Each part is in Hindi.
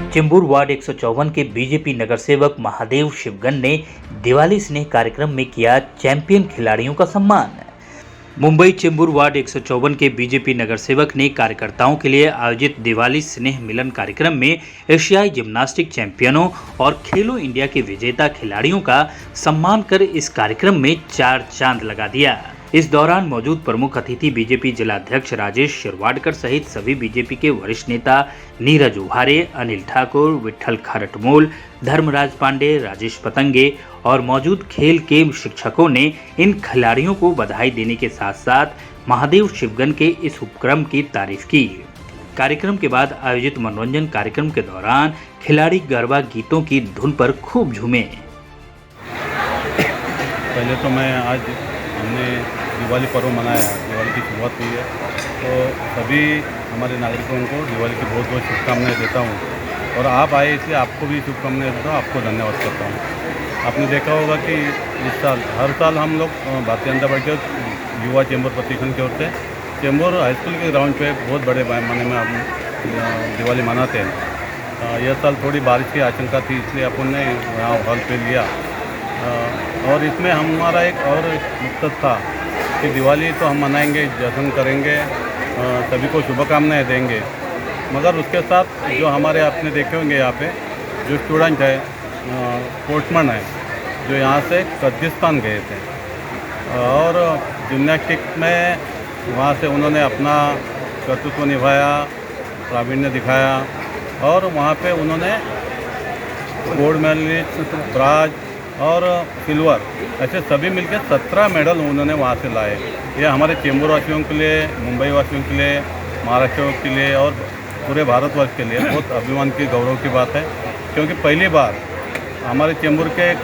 चेंबूर वार्ड 154 के बीजेपी नगर सेवक महादेव शिवगन ने दिवाली स्नेह कार्यक्रम में किया चैंपियन खिलाड़ियों का सम्मान। मुंबई चेंबूर वार्ड 154 के बीजेपी नगर सेवक ने कार्यकर्ताओं के लिए आयोजित दिवाली स्नेह मिलन कार्यक्रम में एशियाई जिम्नास्टिक चैंपियनों और खेलो इंडिया के विजेता खिलाड़ियों का सम्मान कर इस कार्यक्रम में 4 चांद लगा दिया। इस दौरान मौजूद प्रमुख अतिथि बीजेपी जिला अध्यक्ष राजेश शिरवाडकर सहित सभी बीजेपी के वरिष्ठ नेता नीरज उहारे, अनिल ठाकुर, विठल खरटमोल, धर्मराज पांडे, राजेश पतंगे और मौजूद खेल के शिक्षकों ने इन खिलाड़ियों को बधाई देने के साथ साथ महादेव शिवगन के इस उपक्रम की तारीफ की। कार्यक्रम के बाद आयोजित मनोरंजन कार्यक्रम के दौरान खिलाड़ी गरबा गीतों की धुन पर खूब झूमे। पहले तो मैं आज हमने दिवाली पर्व मनाया, दिवाली की शुरुआत हुई है, तो सभी हमारे नागरिकों को दिवाली की बहुत बहुत शुभकामनाएं देता हूं और आप आए इसलिए आपको भी शुभकामनाएं देता हूं, आपको धन्यवाद करता हूं। आपने देखा होगा कि इस साल हर साल हम लोग भारतीय जनता पार्टी के युवा चेंबूर प्रतिष्ठान की ओर से चेंबूर हाई स्कूल के ग्राउंड पे बहुत बड़े पैमाने में हम दिवाली मनाते हैं। यह साल थोड़ी बारिश की आशंका थी, इसलिए अपन ने यहाँ हॉल पे लिया और इसमें हमारा एक और मकसद था कि दिवाली तो हम मनाएंगे, जश्न करेंगे, सभी को शुभकामनाएं देंगे, मगर उसके साथ जो हमारे आपने देखे होंगे यहाँ पे जो स्टूडेंट है, स्पोर्ट्समैन है, जो यहाँ से कज़किस्तान गए थे और जिम्नास्टिक में वहाँ से उन्होंने अपना कर्तृत्व निभाया, प्रावीण्य दिखाया और वहाँ पे उन्होंने गोल्ड मेडलिस्ट, ब्राज और सिल्वर ऐसे सभी मिलकर 17 मेडल उन्होंने वहाँ से लाए। ये हमारे चेंबूर वासियों के लिए, मुंबई वासियों के लिए, महाराष्ट्र के लिए और पूरे भारतवर्ष के लिए बहुत अभिमान की, गौरव की बात है, क्योंकि पहली बार हमारे चेंबूर के एक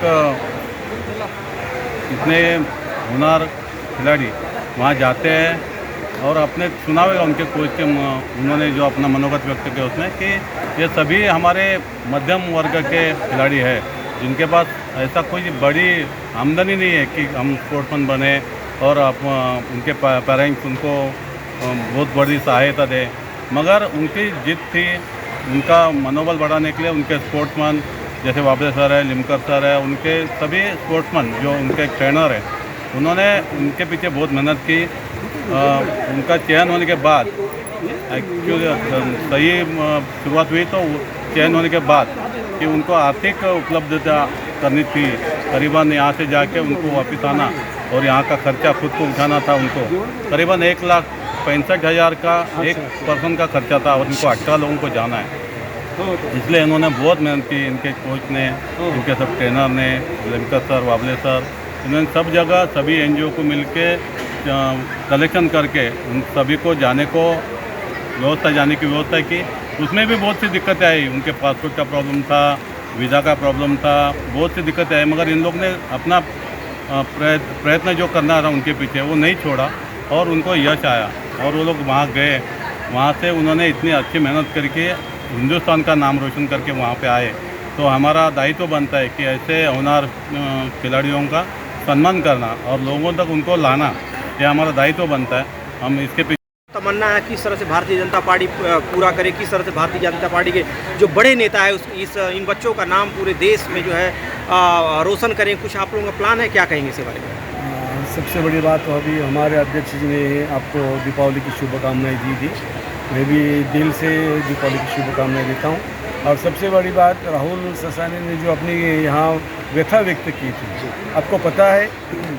इतने हुनर खिलाड़ी वहाँ जाते हैं और अपने सुना होगा उनके कोच के उन्होंने जो अपना मनोगत व्यक्त किया उसमें कि ये सभी हमारे मध्यम वर्ग के खिलाड़ी हैं जिनके पास ऐसा कोई बड़ी आमदनी नहीं है कि हम स्पोर्ट्समैन बने और उनके पेरेंट्स उनको बहुत बड़ी सहायता दें, मगर उनकी जिद थी, उनका मनोबल बढ़ाने के लिए उनके स्पोर्ट्समैन जैसे वाबले सर है, लिमकर सर है, उनके सभी स्पोर्ट्समैन जो उनके ट्रेनर हैं उन्होंने उनके पीछे बहुत मेहनत की। उनका चयन होने के बाद एक्चुअली सही शुरुआत हुई तो चयन होने के बाद कि उनको आर्थिक उपलब्धता करनी थी, करीबन यहाँ से जाके उनको वापस आना और यहाँ का खर्चा खुद को उठाना था। उनको करीबन 1,65,000 का एक पर्सन का खर्चा था और उनको 18 लोगों को जाना है, इसलिए इन्होंने बहुत मेहनत की। इनके कोच ने, इनके सब ट्रेनर ने, लिमकर सर, वाबले सर, इन्होंने सब जगह सभी NGO को मिलके कलेक्शन करके उन सभी को जाने की व्यवस्था की। उसमें भी बहुत सी दिक्कतें आई, उनके पासपोर्ट का प्रॉब्लम था, वीज़ा का प्रॉब्लम था, बहुत सी दिक्कतें आई, मगर इन लोग ने अपना प्रयत्न जो करना था उनके पीछे वो नहीं छोड़ा और उनको यश आया और वो लोग वहाँ गए। वहाँ से उन्होंने इतनी अच्छी मेहनत करके हिंदुस्तान का नाम रोशन करके वहाँ पे आए। तो हमारा दायित्व बनता है कि ऐसे होनहार खिलाड़ियों का सम्मान करना और लोगों तक उनको लाना, ये हमारा दायित्व बनता है। हम इसके पीछे तमन्ना है किस तरह से भारतीय जनता पार्टी पूरा करे, किस तरह से भारतीय जनता पार्टी के जो बड़े नेता है इन बच्चों का नाम पूरे देश में जो है रोशन करें। कुछ आप लोगों का प्लान है, क्या कहेंगे इसके बारे में? सबसे बड़ी बात तो अभी हमारे अध्यक्ष जी ने आपको दीपावली की शुभकामनाएं दी थी, मैं भी दिल से दीपावली की शुभकामनाएं देता हूँ। और सबसे बड़ी बात राहुल ससानी ने जो अपनी यहाँ व्यथा व्यक्त की थी, आपको पता है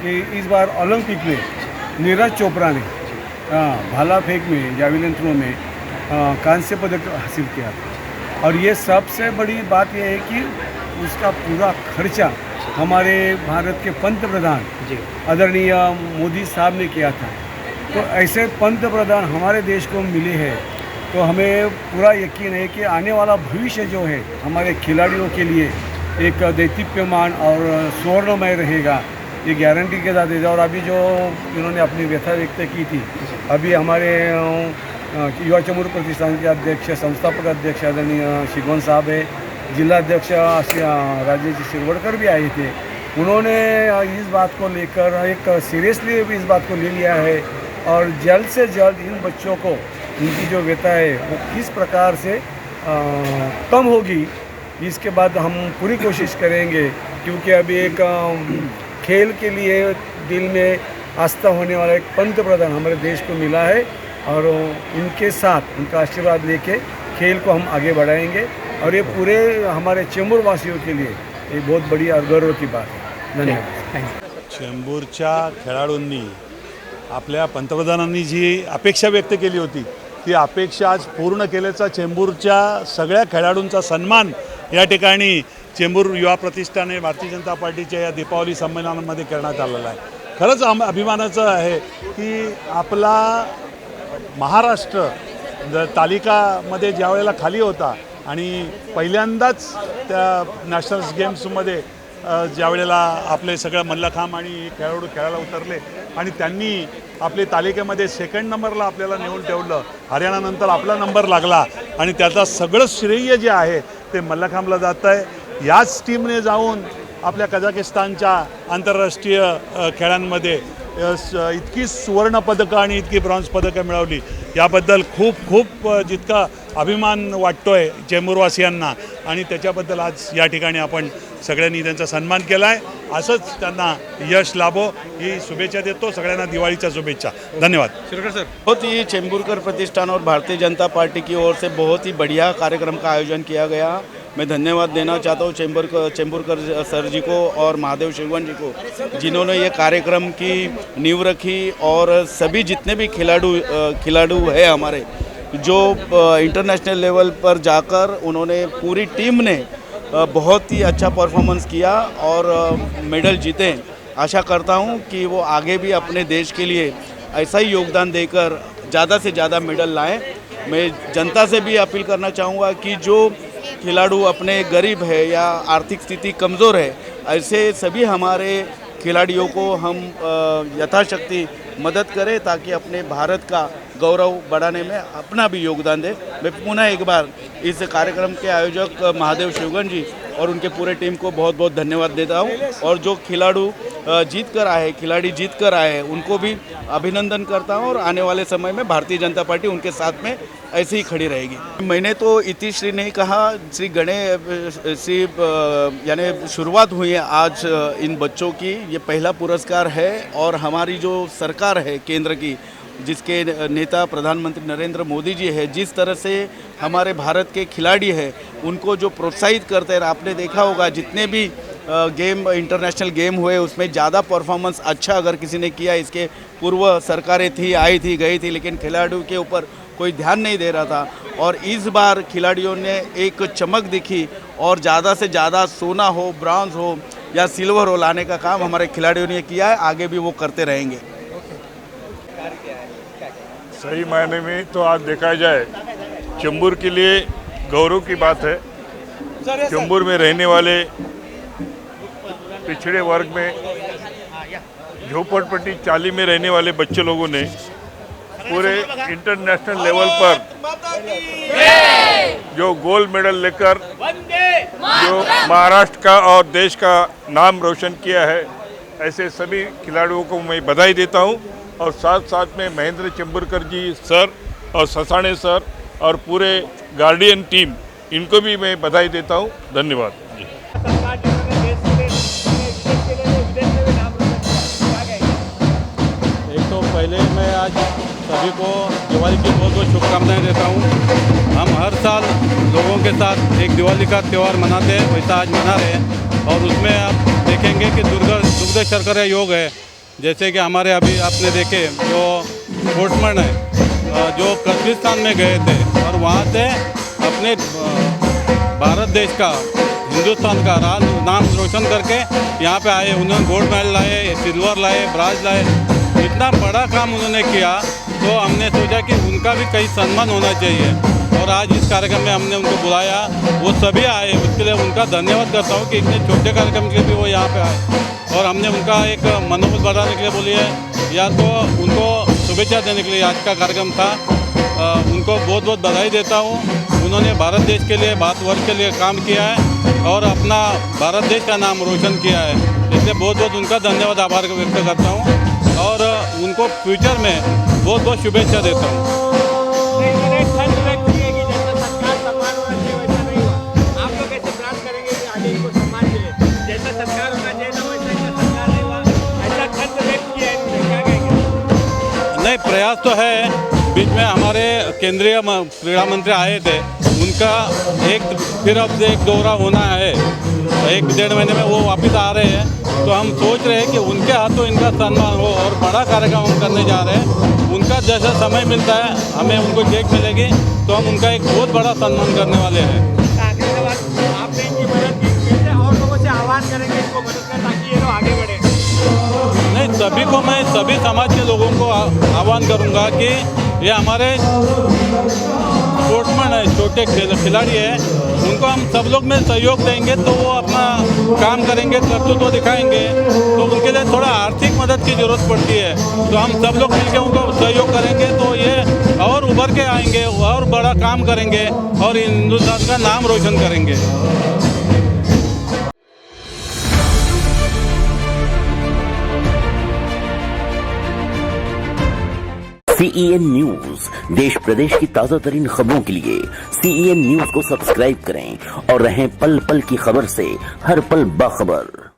कि इस बार ओलंपिक में नीरज चोपड़ा ने भाला फेंक में, जावेलिन थ्रो में कांस्य पदक हासिल किया था। और ये सबसे बड़ी बात यह है कि उसका पूरा खर्चा हमारे भारत के पंत प्रधान आदरणीय मोदी साहब ने किया था। तो ऐसे पंत प्रधान हमारे देश को मिले हैं तो हमें पूरा यकीन है कि आने वाला भविष्य जो है हमारे खिलाड़ियों के लिए एक दैदीप्यमान और स्वर्णमय रहेगा, ये गारंटी के साथ है। और अभी जो इन्होंने अपनी व्यथा व्यक्त की थी, अभी हमारे युवा चेंबूर प्रतिष्ठान के अध्यक्ष, संस्थापक अध्यक्ष आदरणीय शिगवन साहब है, जिला अध्यक्ष राजेश शिरवाडकर भी आए थे। उन्होंने इस बात को लेकर एक सीरियसली इस बात को ले लिया है और जल्द से जल्द इन बच्चों को उनकी जो व्यथा है वो किस प्रकार से कम होगी, इसके बाद हम पूरी कोशिश करेंगे, क्योंकि अभी एक खेल के लिए दिल में आस्था होने वाला एक पंत प्रधान हमारे देश को मिला है, और उनके साथ उनका आशीर्वाद लेके खेल को हम आगे बढ़ाएंगे, और ये पूरे हमारे चेंबूर वासियों के लिए ये बहुत बड़ी और गौरव की बात है। धन्यवाद। चेंबूरच्या खेळाडूंनी आपल्या पंतप्रधानांनी जी अपेक्षा व्यक्त केली होती ती अपेक्षा आज पूर्ण केल्याचा चेंबूरच्या सगळ्या खेळाडूंचा सन्मान या ठिकाणी चेंबूर युवा प्रतिष्ठान आणि भारतीय जनता पार्टीच्या या दीपावली संमेलनामध्ये करण्यात आलेला आहे। खरंच अभिमानाचं आहे की आपला महाराष्ट्र तालिकामध्ये ज्या वेळेला खाली होता आणि पहिल्यांदाच त्या नॅशनल गेम्समध्ये ज्या वेळेला आपले सगळं मल्लखांब आणि खेळाडू खेळायला उतरले आणि त्यांनी आपले तालिकेमध्ये सेकंड नंबरला आपल्याला नेऊन ठेवलं, हरियाणानंतर आपला नंबर लागला आणि त्याचा सगळं श्रेय जे आहे ते मल्लखांबला जातं आहे। याच टीमने जाऊन आपल्या कझाकिस्तानच्या आंतरराष्ट्रीय खेळांमध्ये इतकी सुवर्णपदकं आणि इतकी ब्रॉन्झ पदकं मिळवली, याबद्दल खूप खूप जितका अभिमान वाटतोय चेंबूरवासियांना आणि त्याच्याबद्दल आज या ठिकाणी आपण सगळ्यांनी त्यांचा सन्मान केला आहे। असंच त्यांना यश लाभो ही शुभेच्छा देतो। सगळ्यांना दिवाळीच्या शुभेच्छा। धन्यवाद। शिरकर सर, बहुत ही चेंबूरकर प्रतिष्ठान और भारतीय जनता पार्टी की ओर से बहुत ही बढ़िया कार्यक्रम का आयोजन किया गया। मैं धन्यवाद देना चाहता हूँ चेंबूरकर सर जी को और महादेव शिवगन जी को, जिन्होंने ये कार्यक्रम की नींव रखी, और सभी जितने भी खिलाड़ू है हमारे, जो इंटरनेशनल लेवल पर जाकर उन्होंने पूरी टीम ने बहुत ही अच्छा परफॉर्मेंस किया और मेडल जीते। आशा करता हूँ कि वो आगे भी अपने देश के लिए ऐसा ही योगदान देकर ज़्यादा से ज़्यादा मेडल लाएं। मैं जनता से भी अपील करना चाहूँगा कि जो खिलाड़ू अपने गरीब है या आर्थिक स्थिति कमज़ोर है, ऐसे सभी हमारे खिलाड़ियों को हम यथाशक्ति मदद करें ताकि अपने भारत का गौरव बढ़ाने में अपना भी योगदान दें। मैं पुनः एक बार इस कार्यक्रम के आयोजक महादेव शिवगन जी और उनके पूरे टीम को बहुत बहुत धन्यवाद देता हूं, और जो खिलाड़ी जीत कर आए उनको भी अभिनंदन करता हूं, और आने वाले समय में भारतीय जनता पार्टी उनके साथ में ऐसे ही खड़ी रहेगी। मैंने तो इतिश्री नहीं कहा, यानी शुरुआत हुई है आज इन बच्चों की, ये पहला पुरस्कार है, और हमारी जो सरकार है केंद्र की, जिसके नेता प्रधानमंत्री नरेंद्र मोदी जी है, जिस तरह से हमारे भारत के खिलाड़ी हैं उनको जो प्रोत्साहित करते हैं, आपने देखा होगा जितने भी गेम इंटरनेशनल गेम हुए उसमें ज़्यादा परफॉर्मेंस अच्छा अगर किसी ने किया, इसके पूर्व सरकारें आई थी गई थी, लेकिन खिलाड़ियों के ऊपर कोई ध्यान नहीं दे रहा था, और इस बार खिलाड़ियों ने एक चमक दिखी, और ज़्यादा से ज़्यादा सोना हो, ब्रॉन्ज हो या सिल्वर हो लाने का काम हमारे खिलाड़ियों ने किया है, आगे भी वो करते रहेंगे। सही मायने में तो आज देखा जाए चेंबूर के लिए गौरव की बात है। चेंबूर में रहने वाले पिछड़े वर्ग में झोपड़पट्टी चाली में रहने वाले बच्चे लोगों ने पूरे इंटरनेशनल लेवल पर जो गोल्ड मेडल लेकर जो महाराष्ट्र का और देश का नाम रोशन किया है, ऐसे सभी खिलाड़ियों को मैं बधाई देता हूं, और साथ साथ में महेंद्र चेंबूरकर जी सर और ससाने सर और पूरे गार्डियन टीम, इनको भी मैं बधाई देता हूं। धन्यवाद जी। एक तो पहले मैं आज सभी को दिवाली की बहुत बहुत शुभकामनाएं देता हूं। हम हर साल लोगों के साथ एक दिवाली का त्यौहार मनाते हैं, वैसा आज मना रहे हैं, और उसमें आप देखेंगे कि दुग्ध शर्करा योग है, जैसे कि हमारे अभी आपने देखे जो स्पोर्ट्समैन है जो कज़ाकिस्तान में गए थे और वहाँ से अपने भारत देश का, हिंदुस्तान का नाम रोशन करके यहाँ पे आए। उन्होंने गोल्ड मेडल लाए, सिल्वर लाए, ब्रांज लाए, इतना बड़ा काम उन्होंने किया, तो हमने सोचा कि उनका भी कहीं सम्मान होना चाहिए, और आज इस कार्यक्रम में हमने उनको बुलाया, वो सभी आए, उसके लिए उनका धन्यवाद करता हूँ कि इतने छोटे कार्यक्रम के लिए भी वो यहाँ पे आए, और हमने उनका एक मनोबल बढ़ाने के लिए बोली है, या तो उनको शुभेच्छा देने के लिए आज का कार्यक्रम था। उनको बहुत बहुत बधाई देता हूँ। उन्होंने भारत देश के लिए, भारतवर्ष के लिए काम किया है और अपना भारत देश का नाम रोशन किया है, इसलिए बहुत बहुत उनका धन्यवाद, आभार व्यक्त करता हूँ, और उनको फ्यूचर में बहुत बहुत शुभेच्छा देता हूँ। नहीं, प्रयास तो है। बीच में हमारे केंद्रीय क्रीड़ा मंत्री आए थे, उनका फिर अब से एक दौरा होना है, 1-1.5 महीने में वो वापस आ रहे हैं। तो हम सोच रहे हैं कि उनके हाथों इनका सम्मान हो और बड़ा कार्यक्रम हम करने जा रहे हैं। उनका जैसा समय मिलता है, हमें उनको डेट मिलेगी तो हम उनका एक बहुत बड़ा सम्मान करने वाले हैं। आपने इनकी मदद की, कैसे और लोगों से आह्वान करेंगे इनको मदद करें ताकि ये लोग आगे बढ़े? नहीं, सभी को मैं सभी समाज के लोगों को आह्वान करूंगा कि ये हमारे स्पोर्ट्समैन है, छोटे खिलाड़ी है, उनको हम सब लोग में सहयोग देंगे तो वो अपना काम करेंगे, कर्तव्य दिखाएंगे। तो उनके लिए थोड़ा आर्थिक मदद की ज़रूरत पड़ती है, तो हम सब लोग मिलकर उनको सहयोग करेंगे तो ये और उभर के आएंगे और बड़ा काम करेंगे और हिंदुस्तान का नाम रोशन करेंगे। CEN न्यूज देश प्रदेश की ताजा तरीन खबरों के लिए CEN न्यूज को सब्सक्राइब करें और रहें पल पल की खबर से हर पल बाखबर।